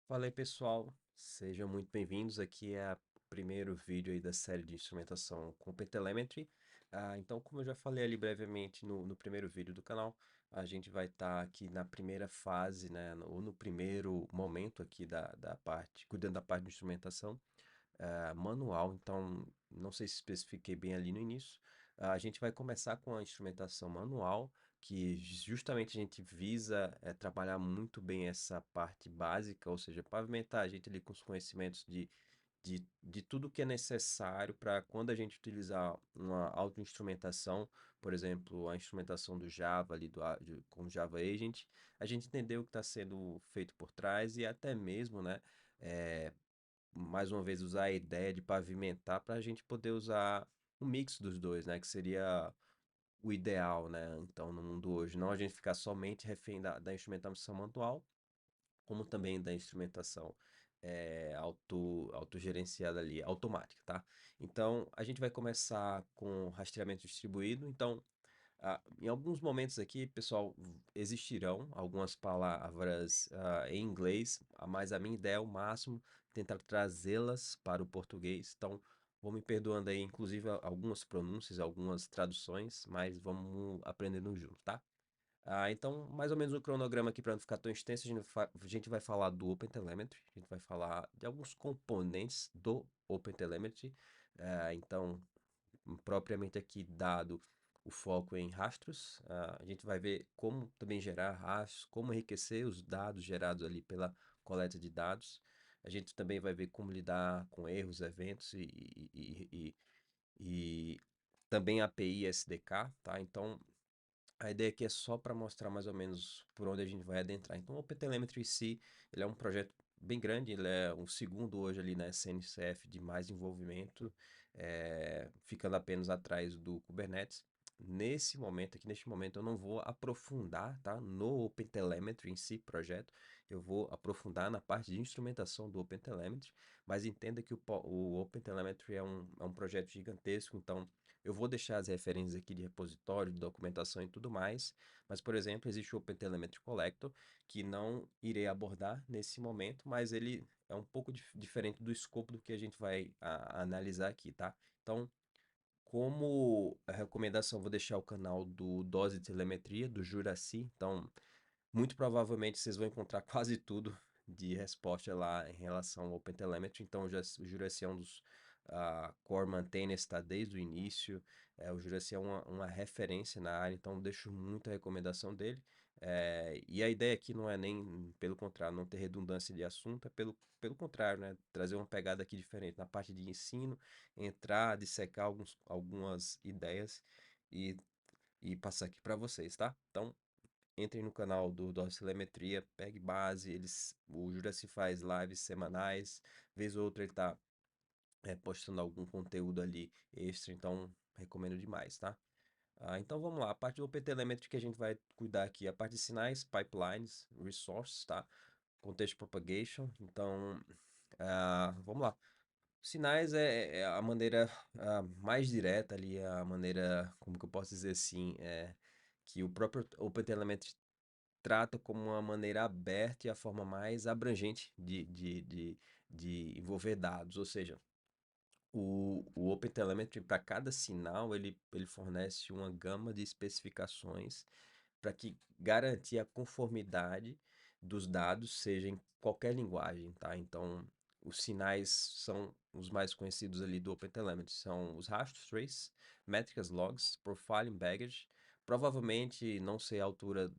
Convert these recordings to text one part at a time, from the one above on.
Fala aí, pessoal, sejam muito bem-vindos. Aqui é o primeiro vídeo aí da série de instrumentação com OpenTelemetry. Então, como eu já falei ali brevemente no primeiro vídeo do canal, a gente vai estar aqui na primeira fase, né, ou no primeiro momento aqui da parte, cuidando da parte de instrumentação manual. Então, não sei se especifiquei bem ali no início. A gente vai começar com a instrumentação manual, que justamente a gente visa trabalhar muito bem essa parte básica, ou seja, pavimentar a gente ali com os conhecimentos de tudo que é necessário para quando a gente utilizar uma autoinstrumentação, por exemplo, a instrumentação do Java ali com o Java Agent, a gente entender o que está sendo feito por trás e até mesmo, né, eh, mais uma vez usar a ideia de pavimentar para a gente poder usar um mix dos dois, né, que seria o ideal, né? Então, no mundo hoje, não a gente ficar somente refém da instrumentação manual, como também da instrumentação autogerenciada ali, automática, tá? Então, a gente vai começar com rastreamento distribuído. Então, em alguns momentos aqui, pessoal, existirão algumas palavras em inglês, mas a minha ideia é o máximo tentar trazê-las para o português. Então, vou me perdoando aí, inclusive algumas pronúncias, algumas traduções, mas vamos aprendendo junto, tá? Então, mais ou menos o cronograma aqui para não ficar tão extenso, a gente vai falar do OpenTelemetry, a gente vai falar de alguns componentes do OpenTelemetry. Então, propriamente aqui dado o foco em rastros, a gente vai ver como também gerar rastros, como enriquecer os dados gerados ali pela coleta de dados. A gente também vai ver como lidar com erros, eventos e também API SDK, tá? Então, a ideia aqui é só para mostrar mais ou menos por onde a gente vai adentrar. Então, o OpenTelemetry em si, ele é um projeto bem grande, ele é o segundo hoje ali na SNCF de mais envolvimento, ficando apenas atrás do Kubernetes. Nesse momento, aqui neste momento, eu não vou aprofundar, tá, no OpenTelemetry em si, projeto. Eu vou aprofundar na parte de instrumentação do OpenTelemetry, mas entenda que o OpenTelemetry é um projeto gigantesco, então eu vou deixar as referências aqui de repositório, de documentação e tudo mais, mas, por exemplo, existe o OpenTelemetry Collector, que não irei abordar nesse momento, mas ele é um pouco diferente do escopo do que a gente vai analisar aqui, tá? Então, como a recomendação, vou deixar o canal do Dose de Telemetria, do Juraci. Então, muito provavelmente vocês vão encontrar quase tudo de resposta lá em relação ao OpenTelemetry. Então, o Juraci é um dos core maintainers, está desde o início. O Juraci é uma referência na área, então deixo muita recomendação dele. E a ideia aqui não é nem, pelo contrário, não ter redundância de assunto, é pelo contrário, né? Trazer uma pegada aqui diferente na parte de ensino, entrar, dissecar algumas ideias e, e passar aqui para vocês, tá? Então, entrem no canal do Docilemetria, pegue base, o Juraci faz lives semanais, vez ou outra ele tá postando algum conteúdo ali extra, então recomendo demais, tá? Então vamos lá, a parte do OpenTelemetry que a gente vai cuidar aqui, a parte de sinais, pipelines, resources, tá? Context propagation, então vamos lá. Sinais é a maneira mais direta ali, a maneira, como que eu posso dizer assim, que o próprio OpenTelemetry trata como uma maneira aberta e a forma mais abrangente de envolver dados, ou seja, o OpenTelemetry para cada sinal ele fornece uma gama de especificações para que garantir a conformidade dos dados seja em qualquer linguagem, tá? Então, os sinais são os mais conhecidos ali do OpenTelemetry, são os rastros, trace, métricas, logs, profiling, baggage. Provavelmente, não sei a altura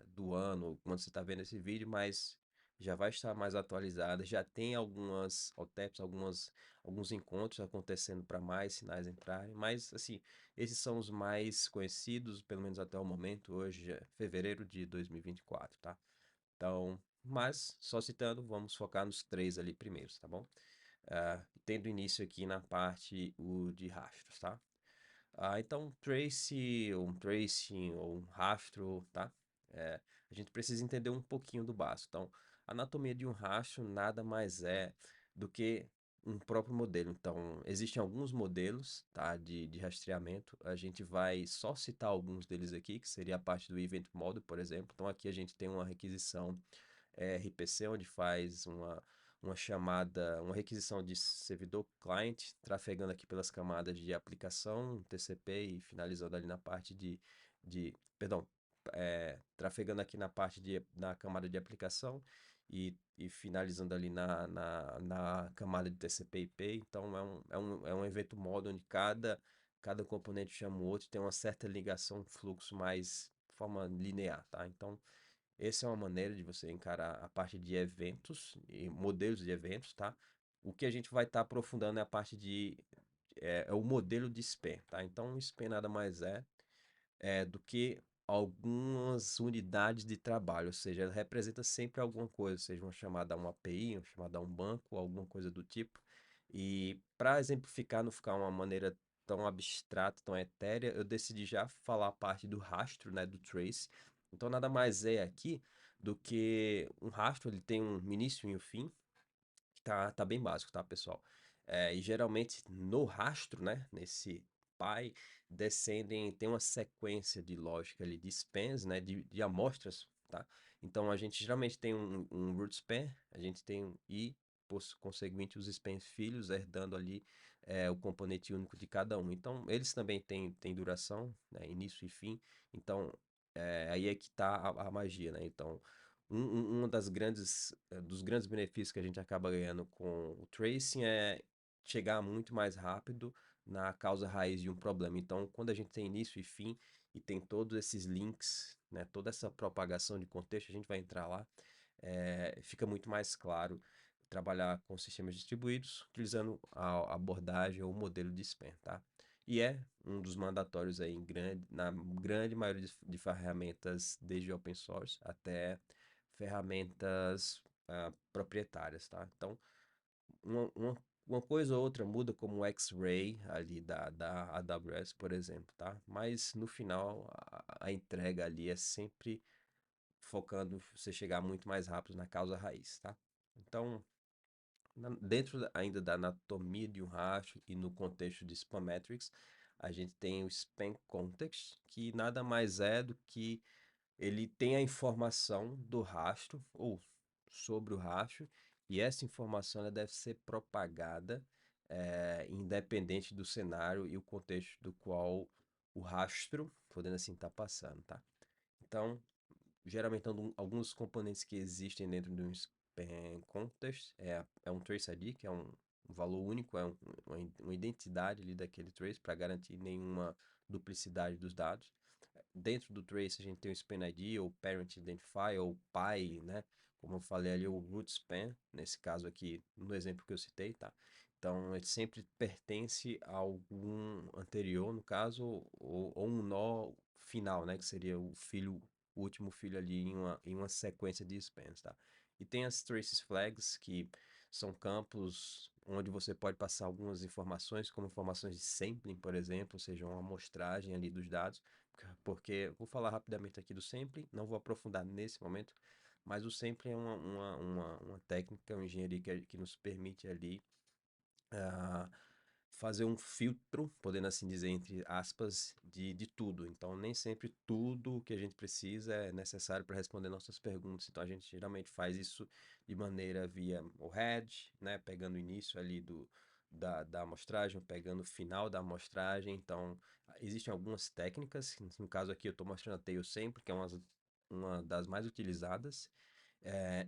do ano, quando você está vendo esse vídeo, mas já vai estar mais atualizada, já tem algumas OTEPs, alguns encontros acontecendo para mais sinais entrarem, mas assim, esses são os mais conhecidos, pelo menos até o momento, hoje é fevereiro de 2024, tá? Então, mas, só citando, vamos focar nos três ali primeiros, tá bom? Tendo início aqui na parte de rastros, tá? Então, tracing ou um rastro, tá? A gente precisa entender um pouquinho do básico. Então, a anatomia de um rastro nada mais é do que um próprio modelo. Então, existem alguns modelos, tá, de rastreamento. A gente vai só citar alguns deles aqui, que seria a parte do Event Model, por exemplo. Então, aqui a gente tem uma requisição RPC, onde faz uma chamada, uma requisição de servidor client, trafegando aqui pelas camadas de aplicação, TCP e finalizando ali na parte perdão, trafegando aqui na camada de aplicação e finalizando ali na camada de TCP/IP. Então é um evento modo onde cada componente chama o outro, tem uma certa ligação, fluxo mais de forma linear, tá? Então, essa é uma maneira de você encarar a parte de eventos e modelos de eventos, tá? O que a gente vai estar aprofundando é a parte é o modelo de SPAN, tá? Então, o SPAN nada mais do que algumas unidades de trabalho, ou seja, ela representa sempre alguma coisa, seja uma chamada a uma API, uma chamada a um banco, alguma coisa do tipo. E para exemplificar, não ficar uma maneira tão abstrata, tão etérea, eu decidi já falar a parte do rastro, né, do trace. Então, nada mais é aqui do que um rastro, ele tem um início e um fim, tá bem básico, tá, pessoal? E geralmente no rastro, né, nesse pi, tem uma sequência de lógica ali de spans, né, de amostras, tá? Então a gente geralmente tem um root span, a gente tem e, por conseguinte, os spans filhos herdando ali o componente único de cada um. Então eles também têm duração, né, início e fim. Então aí é que tá a magia, né? Então uma dos grandes benefícios que a gente acaba ganhando com o tracing é chegar muito mais rápido na causa raiz de um problema. Então, quando a gente tem início e fim e tem todos esses links, né, toda essa propagação de contexto, a gente vai entrar lá, fica muito mais claro trabalhar com sistemas distribuídos utilizando a abordagem ou modelo de SPAN, tá? E é um dos mandatórios aí na grande maioria de ferramentas, desde open source até ferramentas proprietárias, tá? Então, uma coisa ou outra muda, como o X-Ray ali da AWS, por exemplo, tá? Mas no final, a entrega ali é sempre focando você chegar muito mais rápido na causa raiz, tá? Então, dentro ainda da anatomia de um rastro e no contexto de Spammetrics, a gente tem o Spam Context, que nada mais é do que ele tem a informação do rastro ou sobre o rastro, e essa informação ela deve ser propagada independente do cenário e o contexto do qual o rastro, podendo assim, estar passando, tá? Então, geralmente alguns componentes que existem dentro de um span context é um trace ID, que é um valor único, uma identidade ali daquele trace para garantir nenhuma duplicidade dos dados. Dentro do trace a gente tem o span ID, ou parent identifier, ou pi, né? Como eu falei ali, o root span, nesse caso aqui, no exemplo que eu citei, tá? Então, ele sempre pertence a algum anterior, no caso, ou um nó final, né? Que seria o último filho ali em uma sequência de spans, tá? E tem as traces flags, que são campos onde você pode passar algumas informações, como informações de sampling, por exemplo, ou seja, uma amostragem ali dos dados, porque vou falar rapidamente aqui do sampling, não vou aprofundar nesse momento, mas o sampling é uma técnica, uma engenharia que nos permite ali ah, fazer um filtro, podendo assim dizer, entre aspas, de tudo. Então, nem sempre tudo o que a gente precisa é necessário para responder nossas perguntas. Então, a gente geralmente faz isso de maneira via o head, né, pegando o início ali da amostragem, pegando o final da amostragem. Então, existem algumas técnicas, no caso aqui eu estou mostrando a Tail sempre, que é uma das mais utilizadas. É,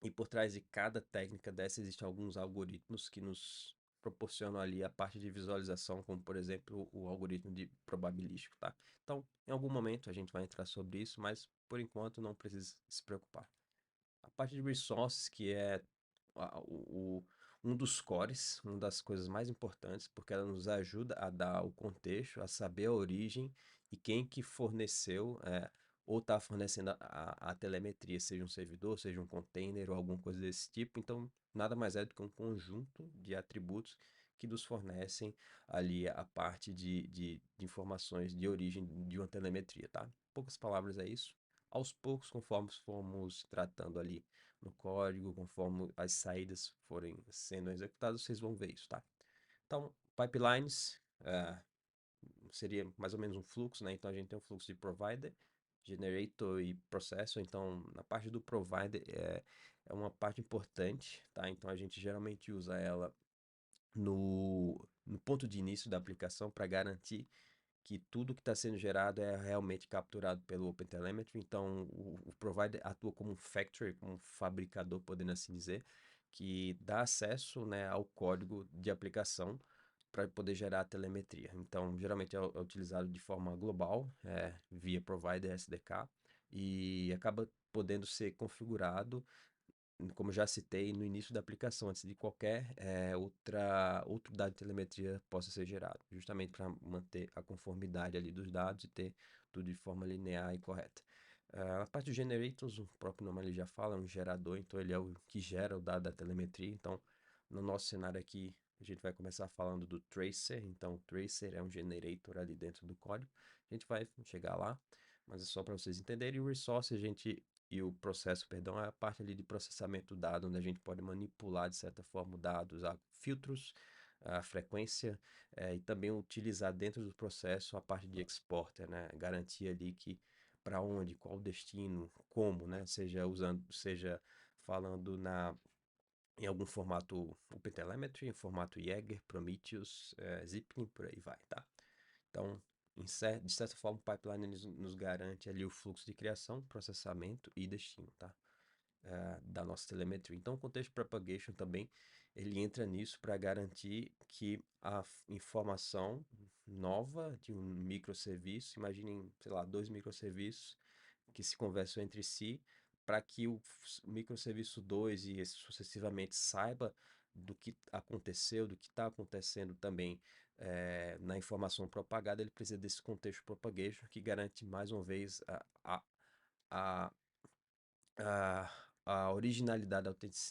e por trás de cada técnica dessa existem alguns algoritmos que nos proporcionam ali a parte de visualização, como por exemplo o algoritmo de probabilístico, tá? Então, em algum momento a gente vai entrar sobre isso, mas por enquanto não precisa se preocupar. A parte de resources, que é a- o, o- um dos cores, uma das coisas mais importantes, porque ela nos ajuda a dar o contexto, a saber a origem e quem que forneceu ou está fornecendo a telemetria, seja um servidor, seja um container ou alguma coisa desse tipo. Então, nada mais é do que um conjunto de atributos que nos fornecem ali a parte de informações de origem de uma telemetria, tá? Em poucas palavras é isso. Aos poucos, conforme formos tratando ali no código, conforme as saídas forem sendo executadas, vocês vão ver isso, tá? Então, pipelines seria mais ou menos um fluxo, né? Então a gente tem um fluxo de provider, generator e processor. Então, na parte do provider é uma parte importante, tá? Então, a gente geralmente usa ela no ponto de início da aplicação para garantir que tudo que está sendo gerado é realmente capturado pelo OpenTelemetry. Então, o provider atua como um factory, como um fabricador, podendo assim dizer, que dá acesso, né, ao código de aplicação para poder gerar a telemetria. Então, geralmente é utilizado de forma global, via provider SDK, e acaba podendo ser configurado, como já citei, no início da aplicação, antes de qualquer outro dado de telemetria possa ser gerado, justamente para manter a conformidade ali dos dados e ter tudo de forma linear e correta. A parte dos generators, o próprio nome ali já fala, é um gerador, então ele é o que gera o dado da telemetria. Então, no nosso cenário aqui, a gente vai começar falando do tracer. Então, o tracer é um generator ali dentro do código. A gente vai chegar lá, mas é só para vocês entenderem. E o resource, e o processo, perdão, é a parte ali de processamento do dado, onde a gente pode manipular, de certa forma, o dado, usar filtros, a frequência, e também utilizar dentro do processo a parte de exporter, né? Garantir ali que para onde, qual o destino, como, né? Seja falando em algum formato OpenTelemetry, em formato Jaeger, Prometheus, Zipkin, por aí vai, tá? Então, de certa forma, o pipeline nos garante ali o fluxo de criação, processamento e destino, tá? Da nossa telemetria. Então, o contexto propagation também, ele entra nisso para garantir que a informação nova de um microserviço, imaginem, sei lá, dois microserviços que se conversam entre si, para que o microserviço 2 e esse sucessivamente saiba do que aconteceu, do que está acontecendo também na informação propagada, ele precisa desse contexto propagation que garante mais uma vez a, a, a originalidade,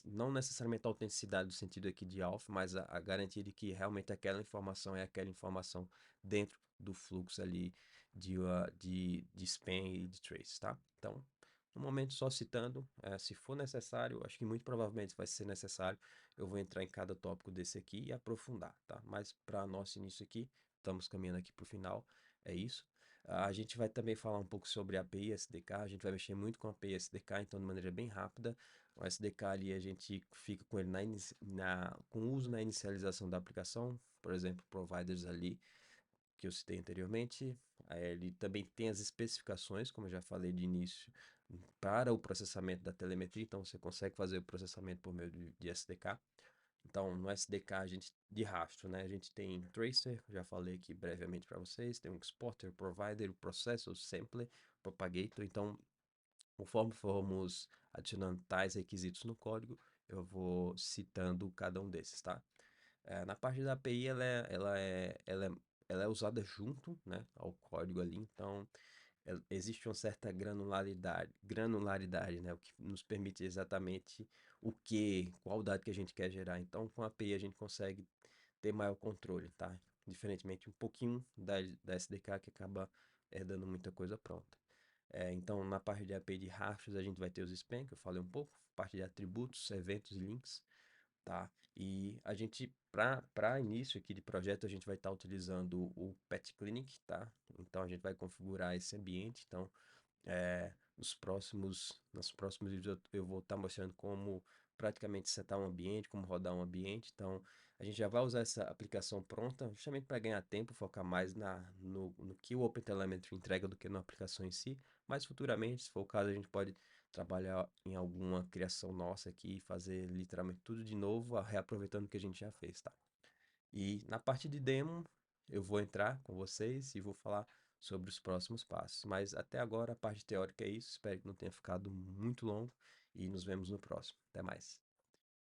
não necessariamente a autenticidade do sentido aqui de alpha, mas a garantia de que realmente aquela informação é aquela informação dentro do fluxo ali de span e de trace, tá? Então, no momento só citando, se for necessário, acho que muito provavelmente vai ser necessário, eu vou entrar em cada tópico desse aqui e aprofundar, tá? Mas para nosso início aqui, estamos caminhando aqui para o final, é isso. A gente vai também falar um pouco sobre a API SDK, a gente vai mexer muito com a API SDK, então de maneira bem rápida. O SDK ali a gente fica com ele com uso na inicialização da aplicação, por exemplo, providers ali que eu citei anteriormente. Ele também tem as especificações, como eu já falei de início, para o processamento da telemetria, então você consegue fazer o processamento por meio de SDK. Então, no SDK, de rastro, né? A gente tem tracer, já falei aqui brevemente para vocês, tem um exporter, provider, o processor, sampler, propagator. Então, conforme formos adicionando tais requisitos no código, eu vou citando cada um desses, tá? Na parte da API, ela é usada junto, né, ao código ali, então existe uma certa granularidade, né, o que nos permite exatamente qual dado que a gente quer gerar. Então, com a API a gente consegue ter maior controle, tá? Diferentemente um pouquinho da SDK que acaba dando muita coisa pronta. Então, na parte de API de rastros, a gente vai ter os span, que eu falei um pouco, parte de atributos, eventos e links, tá? E a gente, para início aqui de projeto, a gente vai estar utilizando o Pet Clinic, tá? Então, a gente vai configurar esse ambiente. Então, nos próximos vídeos eu vou estar mostrando como praticamente setar um ambiente, como rodar um ambiente. Então, a gente já vai usar essa aplicação pronta, justamente para ganhar tempo, focar mais no que o OpenTelemetry entrega do que na aplicação em si. Mas futuramente, se for o caso, a gente pode trabalhar em alguma criação nossa aqui e fazer literalmente tudo de novo, reaproveitando o que a gente já fez, tá? E na parte de demo, eu vou entrar com vocês e vou falar sobre os próximos passos. Mas até agora a parte teórica é isso. Espero que não tenha ficado muito longo e nos vemos no próximo. Até mais.